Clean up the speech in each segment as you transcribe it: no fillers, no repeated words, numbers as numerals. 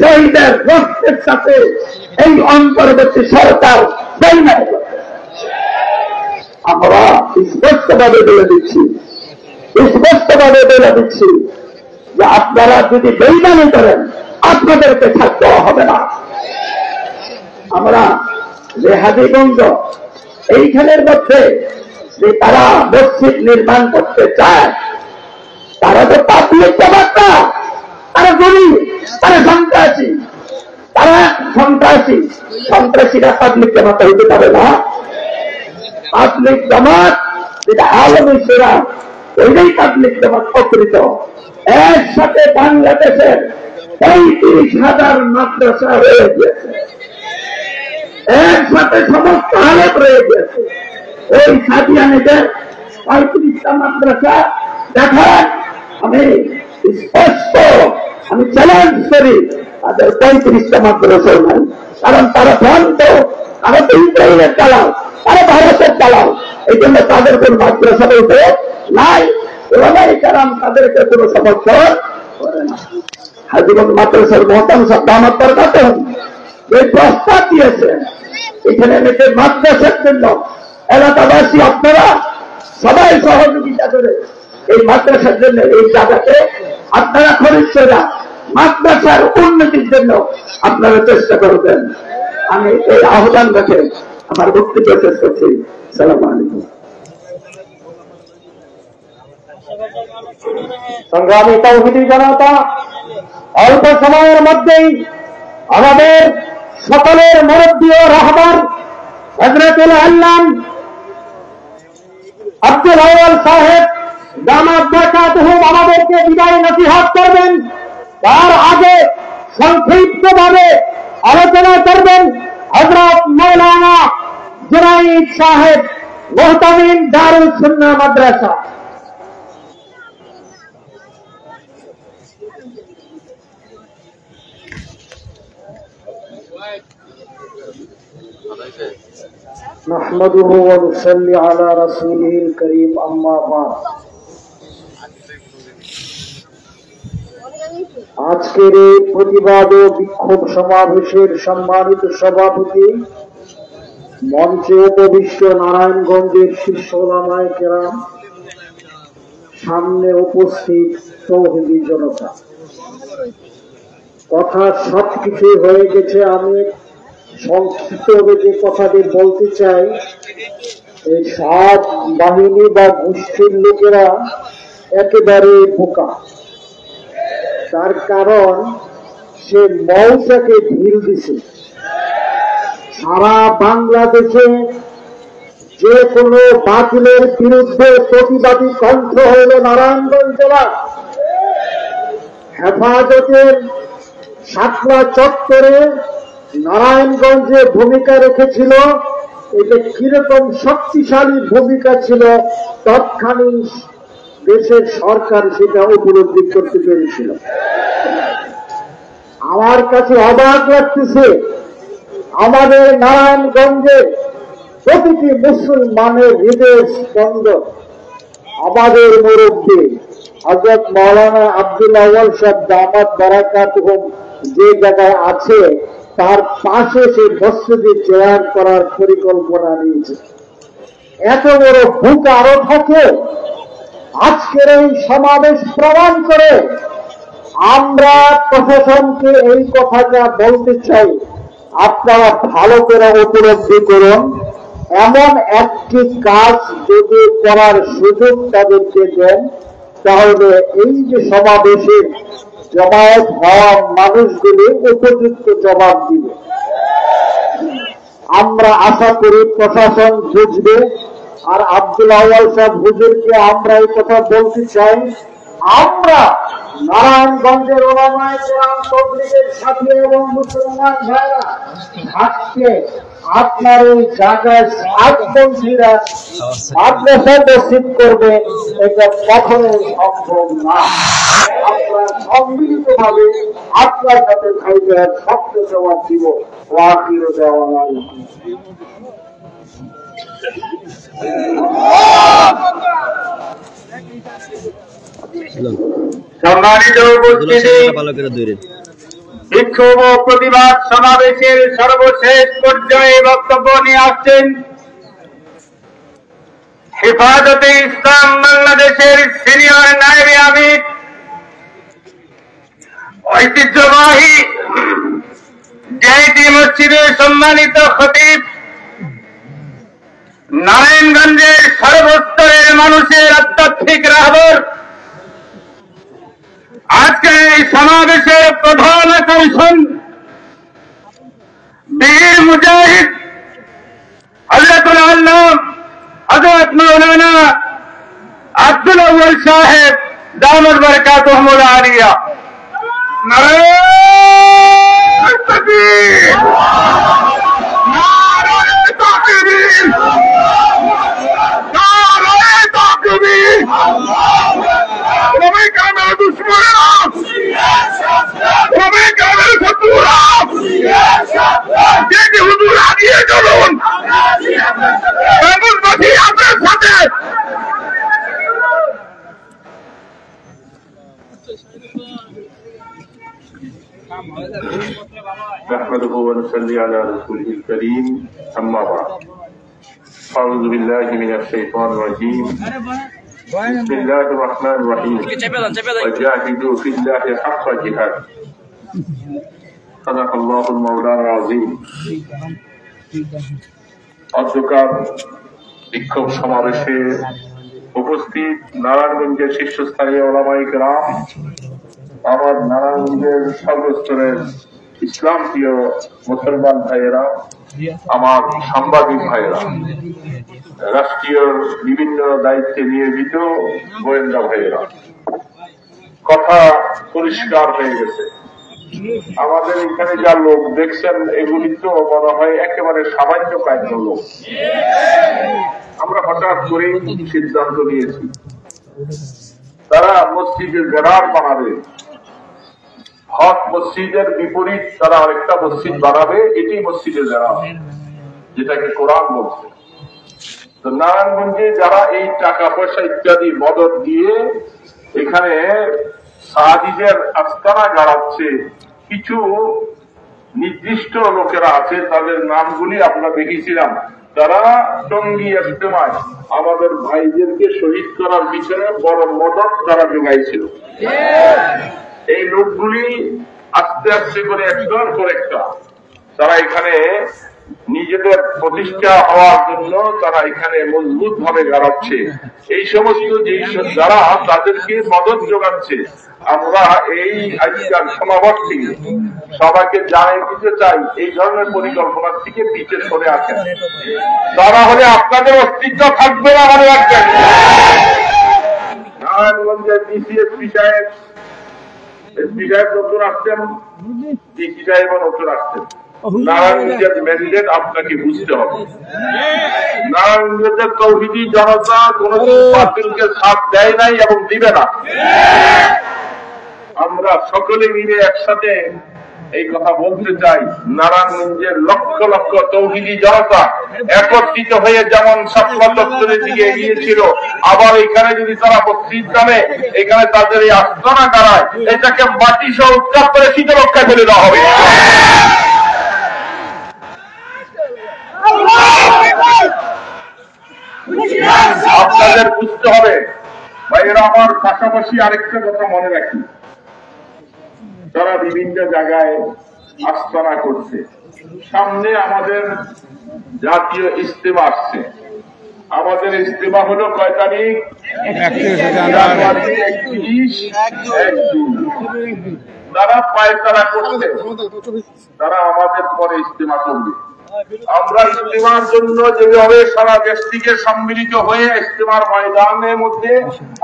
শহীদের রক্তের সাথে এই অন্তর্বর্তী সরকার বেইমানি করছে। আমরা স্পষ্টভাবে বলে দিচ্ছি যে আপনারা যদি বেইমানি করেন আপনাদেরকে ছাড় দেওয়া হবে না। আমরা যে হাজীগঞ্জ এইখানের মধ্যে যে তারা মসজিদ নির্মাণ করতে চায়, তারা তো পাবলিক জামাত না, তারা গরিব, তারা সন্ত্রাসীরা পাবলিক জামাত হইতে পারে না। পাবলিক জামাত যেটা আলমী সুরা, ওইটাই পাবলিক জামাত প্রকৃত। এর সাথে বাংলাদেশের 35,000 মাদ্রাসা রয়ে গেছে, এর সাথে সমস্ত আলেম রয়ে গেছে। ওই সাদিয়ানীদের 35টা মাদ্রাসা দেখান, আমি স্পষ্ট চ্যালেঞ্জ করি, তাদের 35টা মাদ্রাসা নাই। কারণ তারা ভ্রান্ত, তারা তো ইসরায়েলের চালাও, তারা ভারতের চালাও, এই জন্য তাদের কোন মাদ্রাসা বলতে নাই। ওলামায়ে কেরাম তাদেরকে কোনো সমর্থন করে না। হাজীগঞ্জ মাদ্রাসার মহতাম সাহেব দামাত বরকাতুহুম এই প্রস্তাব দিয়েছেন, এখানে মেয়েদের মাদ্রাসার জন্য এলাকাবাসী আপনারা সবাই সহযোগিতা করে এই মাদ্রাসার জন্য এই জায়গাতে আপনারা খরচ করে মাদ্রাসার উন্নতির জন্য আপনারা চেষ্টা করবেন। আমি এই আহ্বান রেখে আমার বক্তব্য শেষ করছি। আসসালামু আলাইকুম। সংগ্রামী তাওহীদি জনতা, অল্প সময়ের মধ্যেই আমাদের সকলের মুরব্বী ও রাহবার হযরতুল আল্লাম আব্দুল আউয়াল সাহেব দামাত বরকাতুহুম আমাদেরকে বিদায় নসিহত করবেন। তার আগে সংক্ষিপ্তভাবে আলোচনা করবেন হযরত মাওলানা জুনাইদ সাহেব, মুহতামিম দারুল সুন্নাহ মাদ্রাসা। নাহমাদুহু ওয়া নুসাল্লি আলা রাসূলিল কারীম, আম্মা বা'দ। আজকের এই প্রতিবাদ ও বিক্ষোভ সমাবেশের সম্মানিত সভাপতি, মঞ্চে উপবিষ্ট নারায়ণগঞ্জের শীর্ষ উলামায়ে কেরাম, সামনে উপস্থিত তাওহীদি জনতা, কথা সবকিছুই হয়ে গেছে। আমি সংক্ষিপ্তভাবে যে কথাটি বলতে চাই, এই সব বাহিনী বা গোষ্ঠীর লোকেরা একেবারে বোকা। তার কারণ সে মৌটাকে ঢিল দিছে। সারা বাংলাদেশে যে কোনো বাতিলের বিরুদ্ধে প্রতিবাদী কণ্ঠ হইল নারায়ণগঞ্জ জেলা। হেফাজতের শাপলা চত্বরে নারায়ণগঞ্জে ভূমিকা রেখেছিল। এটা কিরকম শক্তিশালী ভূমিকা ছিল তৎকালীন দেশের সরকার সেটা উপলব্ধি করতে পেরেছিল। আমার কাছে অবাক লাগতেছে, আমাদের নারায়ণগঞ্জের প্রতিটি মুসলমানের হৃদয় স্পন্দন আমাদের মুরব্বী হযরত মাওলানা আব্দুল আউয়াল সাহেব দামাত বরকাতুহুম যে জায়গায় আছে, তার পাশে সে মসজিদে চেয়ার করার পরিকল্পনা নিয়েছে। এত বড় ভূক আরো থাকে। আজকের এই সমাবেশ প্রমাণ করে আমরা প্রশাসনকে এই কথাটা বলতে চাই, আপনারা ভালো করে উপলব্ধি করুন। এমন একটি কাজ যদি করার সুযোগ তাদেরকে দেন, তাহলে এই যে সমাবেশের জমায়েত হওয়া মানুষগুলি উপযুক্ত জবাব দিবে। আমরা আশা করি প্রশাসন বুঝবে। আর আব্দুল আউয়াল সাহেব হুজুরকে আমরা এই কথা বলতে চাই, আমরা নারায়ণগঞ্জের উলামায়ে কেরাম, তাবলীগের সাথী এবং মুসলমান ভাইরা আজকে আপনার এই জায়গায় সাতপন্থীরা মাদ্রাসা মসজিদ করবে, এটা কখনোই সম্ভব না। আপনারা সম্মিলিত ভাবে আপনার সাথে ভাইদের শক্ত জবাব দিব। ওয়াকিল দেওয়া সম্মানিত উপস্থিতি, বিক্ষোভ ও প্রতিবাদ সমাবেশের সর্বশেষ পর্যায়ে বক্তব্য নিয়ে আসছেন হেফাজতে ইসলাম বাংলাদেশের সিনিয়র নায়েবে আমির, ঐতিহ্যবাহী জেআইটি মসজিদের সম্মানিত খতিব, নারায়ণগঞ্জের সর্বস্তরের মানুষের আধ্যাত্মিক রাহবর, আজকের এই সমাবেশের প্রধান আকর্ষণ বীর মুজাহিদ হযরতুল আল্লাহ হযরত মাওলানা আব্দুল আউয়াল সাহেব দামাত বরকাতুহুল আলিয়া। নারায়ে তাকবীর, নারায়ে তাকবীর, নারায়ে তাকবীর। তুমি কামের দুশমনেরা, তুমি কামের শত্রুরা, যে হুজুর আগিয়ে চলুন, এমনবাদী আপনার সাথে। نحمده ونصلي على رسوله الكريم أما بعد أعوذ بالله من الشيطان الرجيم بسم الله الرحمن الرحيم وجاهدوا في الله حق جهاده صدق الله المولانا العظيم। অধ্যকার বিক্ষোভ সমাবেশে উপস্থিত নারায়ণগঞ্জের শীর্ষস্থানীয় ওলামায়ে কেরাম, আমার নারায়ণগঞ্জের সর্বস্তরের ইসলাম প্রিয় মুসলমান ভাইয়েরা, আমার সাংবাদিক ভাইয়েরা, রাষ্ট্রীয় বিভিন্ন দায়িত্বে নিয়োজিত গোয়েন্দা ভাইয়েরা, কথা পরিষ্কার হয়ে গেছে। আমাদের এখানে যা লোক দেখছেন এগুলি তো মনে হয় একেবারে সামান্য কাজ লোক। আমরা হঠাৎ করে সিদ্ধান্ত নিয়েছি তারা মসজিদের বেড়ার বানাবে, হক মসজিদের বিপরীত তারা আরেকটা মসজিদ বানাবে, এটি মসজিদের বেড়া যেটাকে কোরআন বলছে। তো নারায়ণগঞ্জে যারা এই টাকা পয়সা ইত্যাদি মদত দিয়ে এখানে সাহাবীদের আস্তানা গাড়াচ্ছে, কিছু নির্দিষ্ট লোকেরা আছে, তাদের নামগুলি আমরা দেখেছিলাম। তারা টঙ্গী ইজতেমায় আমাদের ভাইদেরকে শহীদ করার পিছনে বড় মদত তারা যোগাইছিল। এই লোকগুলি আস্তে আস্তে করে একটার পর একটা তারা এখানে নিজেদের প্রতিষ্ঠা হওয়ার জন্য তারা এখানে মজবুত ভাবে গাড়াচ্ছে। এই সমস্ত যারা তাদেরকে মদত যোগাচ্ছে, আমরা এই আজকাল সমাবেশ থেকে সবাইকে জানিয়ে দিতে চাই, এই ধরনের পরিকল্পনার থেকে পিছে সরে আসেন। তারা হলে আপনাদের অস্তিত্ব থাকবে না। মনে রাখবেন, নারায়ণগঞ্জের ডিসিএসপি সাহেব, এসপি সাহেব নতুন আসছেন, ডিসি সাহেব নতুন আসছেন। নারায়ণগঞ্জের ম্যান্ডেট আপনাকে বুঝতে হবে। নারায়ণগঞ্জের তৌহিদি জনতা কোন বাতিলকে সাথ দেয় নাই এবং দিবে না। আমরা সকলে মিলে একসাথে এই কথা বলতে চাই, নারায়ণগঞ্জের লক্ষ লক্ষ তৌহিদি জনতা একত্রিত হয়ে যেমন সাফল্য চত্বরের দিকে এগিয়েছিল, আবার এখানে যদি তারা মসজিদ নামে এখানে তাদের এই আস্তানা গাড়ায়, এটাকে মাটি সহ উৎখাত করে শীতলক্ষায় ফেলে দেওয়া হবে। আপনাদের বুঝতে হবে ভাইয়েরা। আমার পাশাপাশি আরেকটা কথা মনে রাখি, তারা বিভিন্ন জায়গায় আস্তানা করছে। সামনে আমাদের জাতীয় ইজতেমা আসছে। আমাদের ইজতেমা হলো কয় তারিখ? 31 তারা পায়তারা করছে, তারা আমাদের পরে ইজতেমা করবে। আমরা ইজতেমার জন্য যেভাবে সারা দেশ থেকে সম্মিলিত হয়ে ইজতেমার ময়দানের মধ্যে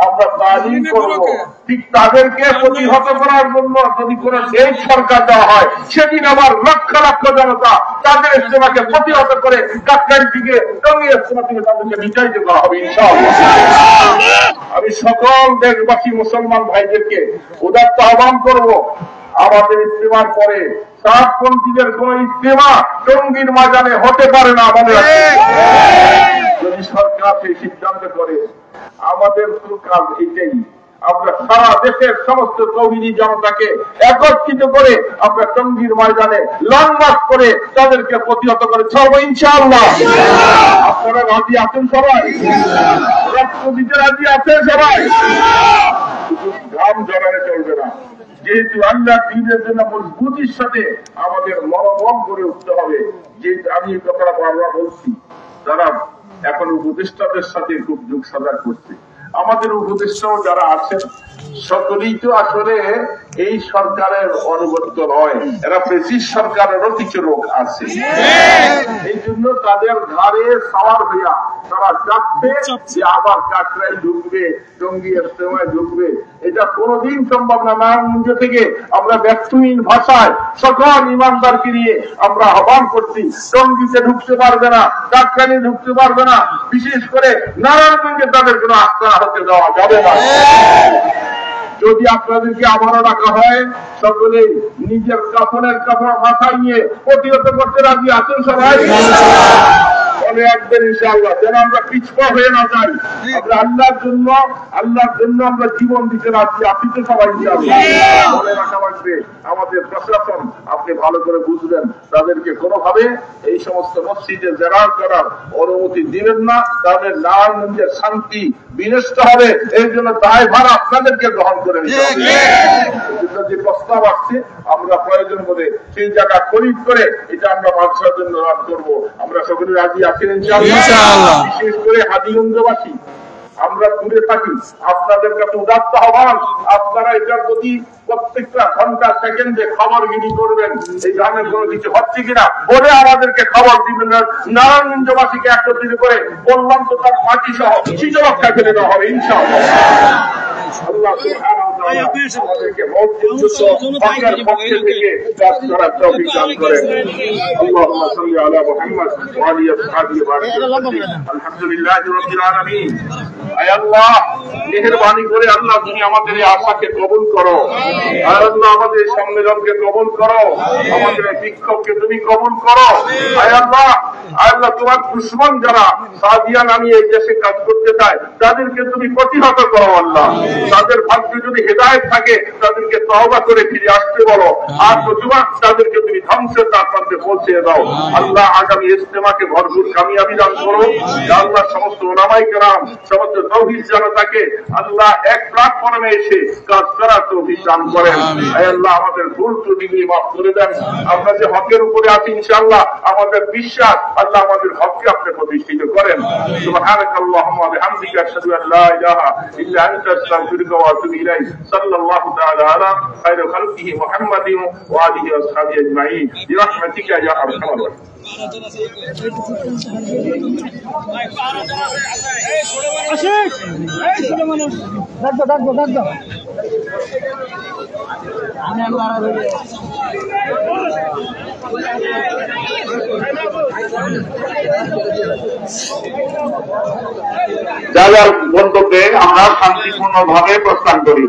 আমরা তালিম করব, ঠিক তাদেরকে প্রতিহত করার জন্য যদি কোন দেশ সরকার দেওয়া হয়, সেদিন আবার লক্ষ লক্ষ জনতা তাদের ইজতেমাকে প্রতিহত করে কাকরাইল থেকে টঙ্গী ইজতেমা থেকে তাদেরকে বিতাড়িত করা হবে ইনশাআল্লাহ। আমি সকল দেশবাসী মুসলমান ভাইদেরকে উদাত্ত আহ্বান করব, আমাদের ইজতেমার পরে সাতপন্থীদের কোন ইজতেমা টঙ্গীর ময়দানে হতে পারে না। মনে রাখবেন, যদি সরকার সেই সিদ্ধান্ত করে, আমাদের তো কাজ এটাই, আমরা সারা দেশের সমস্ত তৌহিদি জনতাকে একত্রিত করে আমরা টঙ্গীর ময়দানে লং মার্চ করে তাদেরকে প্রতিহত করে ছাড়বো ইনশাআল্লাহ। আপনারা রাজি আছেন সবাই? রক্ত দিতে রাজি আছেন সবাই? ঘাম ঝরানো চলবে না, যেহেতু আল্লাহ দ্বীনের জন্য মজবুতির সাথে আমাদের মনোবল করে উঠতে হবে। যে আমি এই কথাটা বারবার বলছি, যারা এখন উপদেষ্টাদের সাথে খুব যুগ সাজা করছে, আমাদের উপদেষ্টাও যারা আছেন সকলেই তো আসলে এই সরকারের অনুগত নয়, এরা ব্রিটিশ সরকারেরও কিছু লোক আছে। এই জন্য তাদের ঘাড়ে সাওয়ার হইয়া তারা চাচ্ছে যে আবার কাকরাই ঢুকবে, টঙ্গী ইজতেমায় ঢুকবে। এটা কোনোদিন সম্ভব না। নারায়ণগঞ্জ থেকে আমরা ব্যর্থহীন ভাষায় সকল ইমানদারকে নিয়ে আমরা আহ্বান করছি, টঙ্গীতে ঢুকতে পারবে না, কাকরাইলে ঢুকতে পারবে না, বিশেষ করে নারায়ণগঞ্জে তাদের কোনো আস্থা হতে দেওয়া যাবে না। যদি আপনাদেরকে আবারও ডাকা হয়, সকলে নিজের কাপড়ের কাপড় মাথায় নিয়ে প্রতিহত করতে রাজি আছেন সবাই? বলে একদিন ইনশাআল্লাহ যেন আমরা পিছপা হয়ে না যাই। আমরা আল্লাহর জন্য আমরা জীবন দিতে রাজি আছি তো সবাই ইনশাআল্লাহ। মনে রাখা লাগবে, আমাদের প্রশাসন আপনি ভালো করে বুঝবেন, তাদেরকে কোনোভাবে এই সমস্ত মসজিদে জেরার করার অনুমতি দিবেন না। তাদের নারায়ণগঞ্জের শান্তি বিনষ্ট হবে, এর জন্য দায়ভার আপনাদেরকে গ্রহণ করে নিতে হবে। যে প্রস্তাব আসছে আমরা প্রয়োজন বলে সেই জায়গা খরিদ করে এটা আমরা বাদশার জন্য রান করবো। আমরা সকলে রাজি আছেন ইনশাআল্লাহ। বিশেষ করে হাজীগঞ্জবাসী আমরা দূরে থাকি, আপনাদের কাছে উদাত্ত আহ্বান, আপনারা এটার প্রতি প্রত্যেকটা ঘন্টা সেকেন্ডে খবরগিরি করবেন, এই ধরনের কোনো কিছু হচ্ছে কিনা বলে আমাদেরকে খবর দিবেন। নারায়ণগঞ্জবাসীকে একত্রিত করে বললাম তো তার মাটি সহ শীতরক্ষা করে দেওয়া হবে ইনশাআল্লাহ। আল্লাহ সুবহানাহু ওয়া তাআলা আমাদেরকে হকের পক্ষে থেকে কাজ করার তৌফিক দান করেন। আল্লাহুম্মা সাল্লি আলা মুহাম্মাদ ওয়া আলি আসহাবিহি ওয়া সাল্লাম। আলহামদুলিল্লাহি রাব্বিল আলামিন। আয় আল্লাহ, মেহেরবানি করে আল্লাহ তুমি আমাদের এই আশাকে কবুল করো। আর আল্লাহ আমাদের সম্মেলনকে কবুল করো, আমাদের বিক্ষোভকে তুমি কবুল করো। আয় আল্লাহ, আল্লাহ তোমার দুশমন যারা সাদিয়া নামে এই দেশে কাজ করতে চায় তাদেরকে তুমি প্রতিহত করো। আল্লাহ তাদের ভাগ্যে যদি হেদায়েত থাকে তাদেরকে তওবা করে ফিরে আসতে বলো, আর নতুবা তাদেরকে তুমি ধ্বংসের দ্বারপ্রান্তে পৌঁছে দাও। আল্লাহ আগামী ইজতেমাকে ভরপুর কামিয়াবি দান করো। আল্লাহ সমস্ত উলামায়ে কেরাম, সমস্ত তাওহীদ জনতাকে আল্লাহ এক প্ল্যাটফর্মে এসে কাজ করার তৌফিক দান করেন। আল্লাহ আমাদের ভুল ত্রুটিগুলি মাফ করে দেন। আমরা যে হকের উপরে আছি ইনশাআল্লাহ আমাদের বিশ্বাস আল্লাহ আমাদের হককে আপনি প্রতিষ্ঠিত করেন। সুবহানাকাল্লাহুম্মা ওয়া বিহামদিকা আশহাদু আল লা ইলাহা ইল্লা আনতা আস্তাগফিরুকা ওয়া আতুবু ইলাইক। সাল্লাল্লাহু তাআলা আলা খায়রি খালকিহি মুহাম্মাদিন ওয়া আলিহি ওয়া আসহাবিহি আজমাইন বিরহমাতিকা ইয়া আরহামার রাহিমিন। যার গন্তব্যে আমরা শান্তিপূর্ণভাবে প্রস্থান করি।